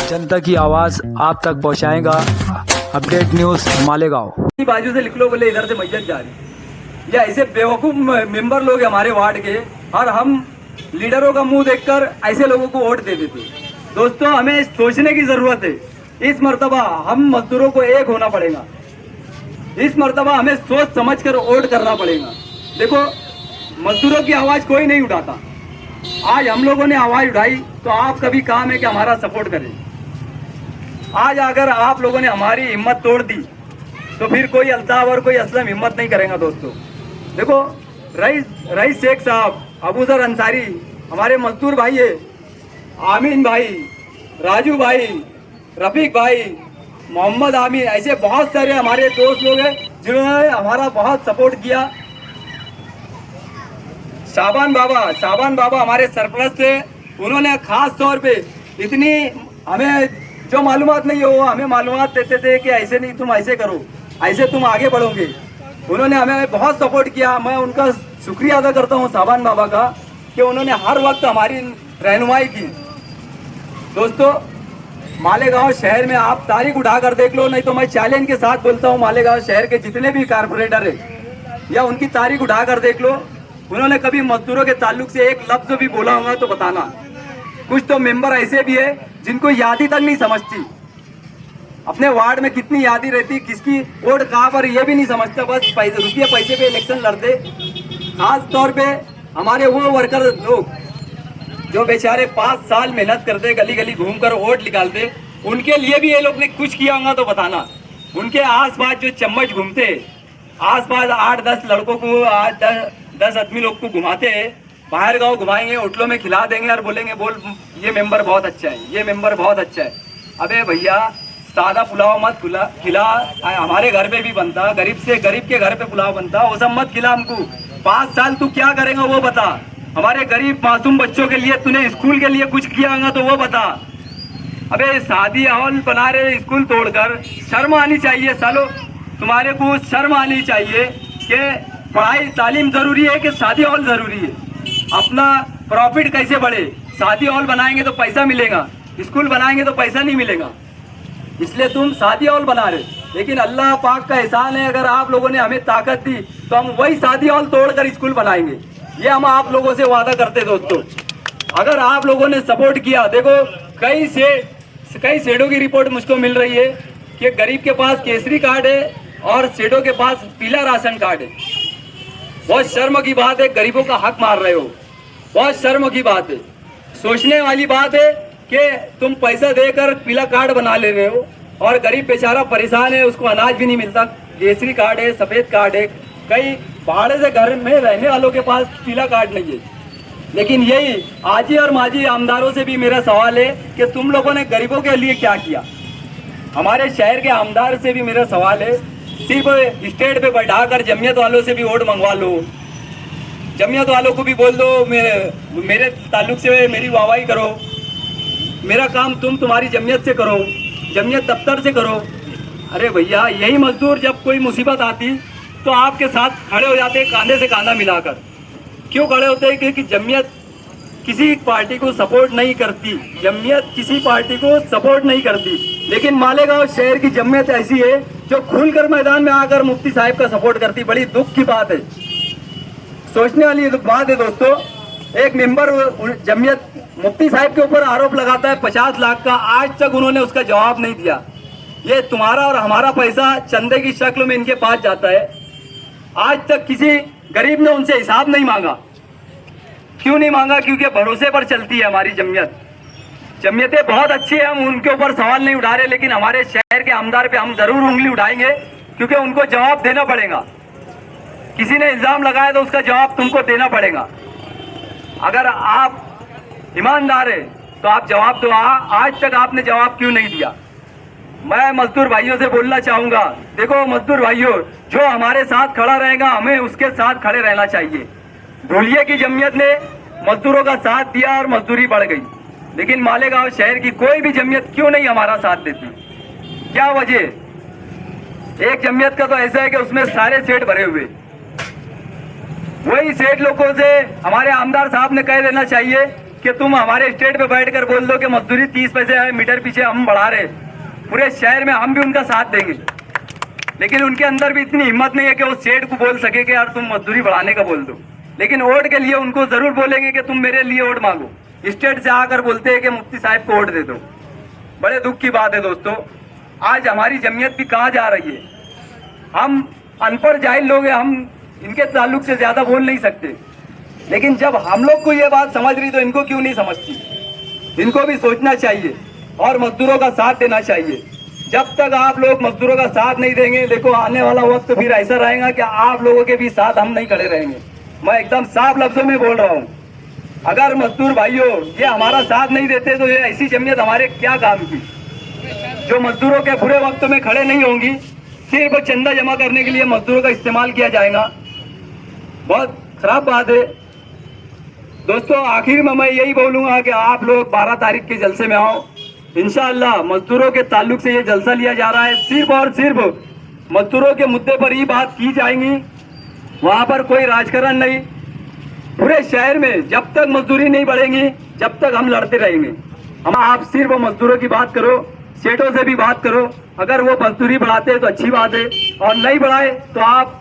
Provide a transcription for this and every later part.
जनता की आवाज़ आप तक पहुंचाएगा। Update news Malegaon. बाजू से लिख लो, बोले इधर से मैयत जा रही। या ऐसे बेवकूफ़ मेंबर लोग हमारे वार्ड के, और हम लीडरों का मुंह देखकर ऐसे लोगों को वोट दे देते। दोस्तों, हमें सोचने की ज़रूरत है। इस मर्तबा हम मजदूरों को एक होना पड़ेगा। इस मर्तबा हमें सोच समझ कर वोट करना पड़ेगा। देखो, मजदूरों की आवाज़ कोई नहीं उठाता। आज हम लोगों ने आवाज़ उठाई तो आपका भी काम है कि हमारा सपोर्ट करें। आज अगर आप लोगों ने हमारी हिम्मत तोड़ दी तो फिर कोई अल्ताफ और कोई असलम हिम्मत नहीं करेगा। दोस्तों देखो, रईस शेख साहब, अबूजर अंसारी, हमारे मजदूर भाई है, आमीन भाई, राजू भाई, रफीक भाई, मोहम्मद आमीन, ऐसे बहुत सारे हमारे दोस्त लोग हैं जिन्होंने हमारा बहुत सपोर्ट किया। शाबान बाबा हमारे सरपरस्त थे। उन्होंने खास तौर पे इतनी हमें जो मालूमात नहीं हो हमें मालूमात देते थे कि ऐसे नहीं, तुम ऐसे करो, ऐसे तुम आगे बढ़ोगे। उन्होंने हमें बहुत सपोर्ट किया। मैं उनका शुक्रिया अदा करता हूँ शाबान बाबा का कि उन्होंने हर वक्त हमारी रहनुमाई की। दोस्तों, मालेगांव शहर में आप तारीख उठाकर देख लो, नहीं तो मैं चैलेंज के साथ बोलता हूँ, मालेगांव शहर के जितने भी कारपोरेटर है या उनकी तारीख उठाकर देख लो, उन्होंने कभी मजदूरों के ताल्लुक से एक लफ्ज भी बोला होगा तो बताना। कुछ तो मेंबर ऐसे भी है जिनको यादी तक नहीं समझती, अपने वार्ड में कितनी यादी रहती, किसकी वोट कहाँ पर, ये भी नहीं समझता, बस रुपये पैसे पे इलेक्शन लड़ते। खास तौर पे हमारे वो वर्कर लोग जो बेचारे 5 साल मेहनत करते, गली गली घूमकर वोट निकालते, उनके लिए भी ये लोग ने कुछ किया होगा तो बताना। उनके आसपास जो चम्मच घूमते, आसपास 8-10 लड़कों को, 8-10 आदमी लोग को घुमाते हैं, बाहर गाँव घुमाएंगे, होटलों में खिला देंगे और बोलेंगे बोल ये मेंबर बहुत अच्छा है, ये मेंबर बहुत अच्छा है। अबे भैया, सादा पुलाव मत खिला, हमारे घर पे भी बनता, गरीब से गरीब के घर पे पुलाव बनता, वो सब मत खिला हमको। 5 साल तू क्या करेगा वो बता। हमारे गरीब मासूम बच्चों के लिए तूने स्कूल के लिए कुछ किया होगा तो वो बता। अबे शादी हॉल बना रहे स्कूल तोड़कर, शर्म आनी चाहिए सालो, तुम्हारे को शर्म आनी चाहिए कि पढ़ाई तालीम जरूरी है कि शादी हॉल जरूरी है। अपना प्रॉफिट कैसे बढ़े, शादी हॉल बनाएंगे तो पैसा मिलेगा, स्कूल बनाएंगे तो पैसा नहीं मिलेगा, इसलिए तुम शादी हॉल बना रहे। लेकिन अल्लाह पाक का एहसान है, अगर आप लोगों ने हमें ताकत दी तो हम वही शादी हॉल तोड़कर स्कूल बनाएंगे, ये हम आप लोगों से वादा करते। दोस्तों, अगर आप लोगों ने सपोर्ट किया, देखो कई सेठों की रिपोर्ट मुझको मिल रही है कि गरीब के पास केसरी कार्ड है और सेठों के पास पीला राशन कार्ड है। बहुत शर्म की बात है, गरीबों का हक मार रहे हो, बहुत शर्म की बात है। सोचने वाली बात है कि तुम पैसा देकर पीला कार्ड बना ले रहे हो और गरीब बेचारा परेशान है, उसको अनाज भी नहीं मिलता। केसरी कार्ड है, सफ़ेद कार्ड है, कई भाड़े से घर में रहने वालों के पास पीला कार्ड नहीं है। लेकिन यही आजी और माजी आमदारों से भी मेरा सवाल है कि तुम लोगों ने गरीबों के लिए क्या किया। हमारे शहर के आमदार से भी मेरा सवाल है, सिर्फ स्टेट पे बैठाकर जमीयत वालों से भी वोट मंगवा लो, जमीयत वालों को भी बोल दो मेरे ताल्लुक से मेरी वाहवाही करो, मेरा काम तुम्हारी जमीयत से करो, जमीयत दफ्तर से करो। अरे भैया, यही मजदूर जब कोई मुसीबत आती तो आपके साथ खड़े हो जाते, कांधे से कांधा मिलाकर। क्यों खड़े होते हैं? क्योंकि जमीयत किसी पार्टी को सपोर्ट नहीं करती, जमीयत किसी पार्टी को सपोर्ट नहीं करती। लेकिन मालेगांव शहर की जमीयत ऐसी है जो खुलकर मैदान में आकर मुफ्ती साहब का सपोर्ट करती। बड़ी दुख की बात है, सोचने वाली बात है। दोस्तों, एक मेंबर जमीयत मुफ्ती साहब के ऊपर आरोप लगाता है 50 लाख का, आज तक उन्होंने उसका जवाब नहीं दिया। ये तुम्हारा और हमारा पैसा चंदे की शक्ल में इनके पास जाता है, आज तक किसी गरीब ने उनसे हिसाब नहीं मांगा। क्यों नहीं मांगा? क्योंकि भरोसे पर चलती है हमारी जमीयत। जमीयतें बहुत अच्छी है, हम उनके ऊपर सवाल नहीं उठा रहे, लेकिन हमारे शहर के आमदार पे हम जरूर उंगली उठाएंगे क्योंकि उनको जवाब देना पड़ेगा। किसी ने इल्जाम लगाया तो उसका जवाब तुमको देना पड़ेगा। अगर आप ईमानदार है तो आप जवाब दो। आज तक आपने जवाब क्यों नहीं दिया? मैं मजदूर भाइयों से बोलना चाहूँगा, देखो मजदूर भाइयों, जो हमारे साथ खड़ा रहेगा हमें उसके साथ खड़े रहना चाहिए। धुलिये की जमीयत ने मजदूरों का साथ दिया और मजदूरी बढ़ गई, लेकिन मालेगांव शहर की कोई भी जमीयत क्यों नहीं हमारा साथ देती? क्या वजह? एक जमीयत का तो ऐसा है कि उसमें सारे सेठ भरे हुए, वही सेठ लोगों से हमारे आमदार साहब ने कह देना चाहिए कि तुम हमारे स्टेट पे बैठकर बोल दो कि मजदूरी 30 पैसे है मीटर पीछे हम बढ़ा रहे, पूरे शहर में हम भी उनका साथ देंगे। लेकिन उनके अंदर भी इतनी हिम्मत नहीं है कि वो सेठ को बोल सके कि यार तुम मजदूरी बढ़ाने का बोल दो। लेकिन वोट के लिए उनको जरूर बोलेंगे कि तुम मेरे लिए वोट मांगो। स्टेट से आकर बोलते हैं कि मुफ्ती साहब को वोट दे दो। बड़े दुख की बात है दोस्तों, आज हमारी जमीयत भी कहाँ जा रही है। हम अनपढ़ जाहिल लोग हैं, हम इनके ताल्लुक से ज्यादा बोल नहीं सकते। लेकिन जब हम लोग को ये बात समझ रही तो इनको क्यों नहीं समझती। इनको भी सोचना चाहिए और मजदूरों का साथ देना चाहिए। जब तक आप लोग मजदूरों का साथ नहीं देंगे, देखो आने वाला वक्त फिर ऐसा रहेगा कि आप लोगों के भी साथ हम नहीं खड़े रहेंगे। मैं एकदम साफ लफ्जों में बोल रहा हूँ, अगर मजदूर भाइयों ये हमारा साथ नहीं देते तो ये ऐसी जमीयत हमारे क्या काम की, जो मजदूरों के बुरे वक्त में खड़े नहीं होंगी। सिर्फ चंदा जमा करने के लिए मजदूरों का इस्तेमाल किया जाएगा, बहुत खराब बात है दोस्तों। आखिर में मैं यही बोलूंगा कि आप लोग 12 तारीख के जलसे में आओ। इंशाअल्लाह मजदूरों के ताल्लुक से ये जलसा लिया जा रहा है, सिर्फ और सिर्फ मजदूरों के मुद्दे पर ही बात की जाएगी। वहां पर कोई राजकारण नहीं। पूरे शहर में जब तक मजदूरी नहीं बढ़ेगी जब तक हम लड़ते रहेंगे। हम आप सिर्फ मजदूरों की बात करो, सेठों से भी बात करो। अगर वो मजदूरी बढ़ाते हैं तो अच्छी बात है, और नहीं बढ़ाए तो आप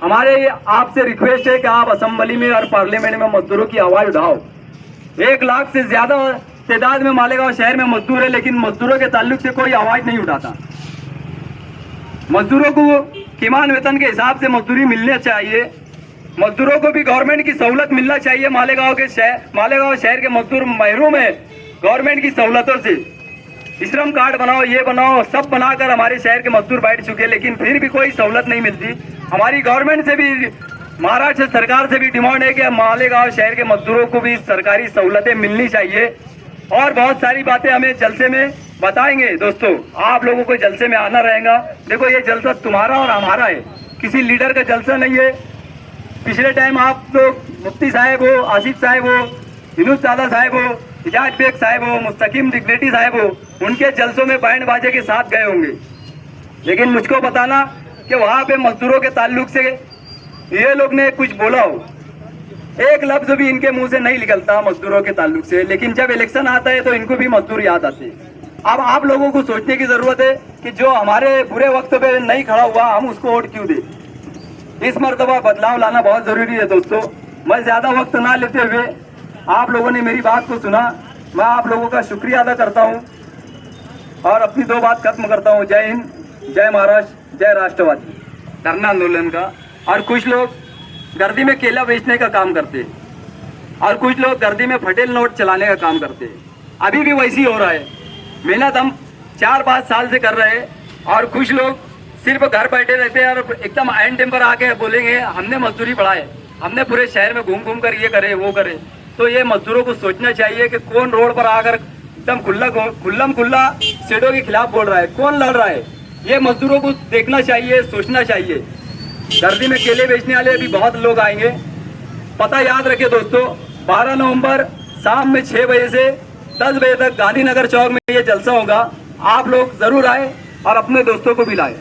हमारे आपसे रिक्वेस्ट है कि आप असेंबली में और पार्लियामेंट में मजदूरों की आवाज उठाओ। 1 लाख से ज्यादा तादाद में मालेगांव शहर में मजदूर है, लेकिन मजदूरों के ताल्लुक से कोई आवाज नहीं उठाता। मजदूरों को किमान वेतन के हिसाब से मजदूरी मिलनी चाहिए। मजदूरों को भी गवर्नमेंट की सहूलत मिलना चाहिए। मालेगांव शहर के मजदूर महरूम है गवर्नमेंट की सहूलतों से। श्रम कार्ड बनाओ, ये बनाओ, सब बनाकर हमारे शहर के मजदूर बैठ चुके, लेकिन फिर भी कोई सहूलत नहीं मिलती। हमारी गवर्नमेंट से भी, महाराष्ट्र सरकार से भी डिमांड है कि मालेगांव शहर के मजदूरों को भी सरकारी सहूलतें मिलनी चाहिए। और बहुत सारी बातें हमें जलसे में बताएंगे दोस्तों, आप लोगों को जलसे में आना रहेगा। देखो ये जलसा तुम्हारा और हमारा है, किसी लीडर का जलसा नहीं है। पिछले टाइम आप लोग मुफ्ती साहब हो, आसिफ साहब हो, यूनुस दादा साहब हो, इजाज बेग साहब हो, मुस्तकीम डिग्नेटी साहब हो, उनके जलसों में बैंड बाजे के साथ गए होंगे। लेकिन मुझको बताना कि वहाँ पे मजदूरों के ताल्लुक से ये लोग ने कुछ बोला हो, एक लफ्ज भी इनके मुंह से नहीं निकलता मजदूरों के ताल्लुक से। लेकिन जब इलेक्शन आता है तो इनको भी मजदूर याद आते हैं। अब आप लोगों को सोचने की जरूरत है कि जो हमारे बुरे वक्त पे नहीं खड़ा हुआ हम उसको वोट क्यों दें। इस मर्तबा बदलाव लाना बहुत जरूरी है दोस्तों। मैं ज्यादा वक्त ना लेते हुए आप लोगों ने मेरी बात को सुना, मैं आप लोगों का शुक्रिया अदा करता हूं और अपनी 2 बात खत्म करता हूं। जय हिंद, जय महाराष्ट्र, जय राष्ट्रवादी। धरना आंदोलन का, और कुछ लोग गर्दी में केला बेचने का काम करते हैं और कुछ लोग गर्दी में फटेल नोट चलाने का काम करते हैं। अभी भी वैसी हो रहा है। मेहनत हम 4-5 साल से कर रहे हैं और कुछ लोग सिर्फ घर बैठे रहते हैं और एकदम एंड टाइम पर आके बोलेंगे हमने मजदूरी बढ़ाए, हमने पूरे शहर में घूम घूम कर ये करे वो करे। तो ये मजदूरों को सोचना चाहिए कि कौन रोड पर आकर एकदम खुल्लम खुल्ला सेठों के खिलाफ बोल रहा है, कौन लड़ रहा है। ये मजदूरों को देखना चाहिए, सोचना चाहिए। गर्दी में केले बेचने वाले भी बहुत लोग आएंगे। पता याद रखिए दोस्तों, 12 नवंबर शाम में 6 बजे से 10 बजे तक गांधीनगर चौक में ये जलसा होगा। आप लोग जरूर आए और अपने दोस्तों को भी लाए।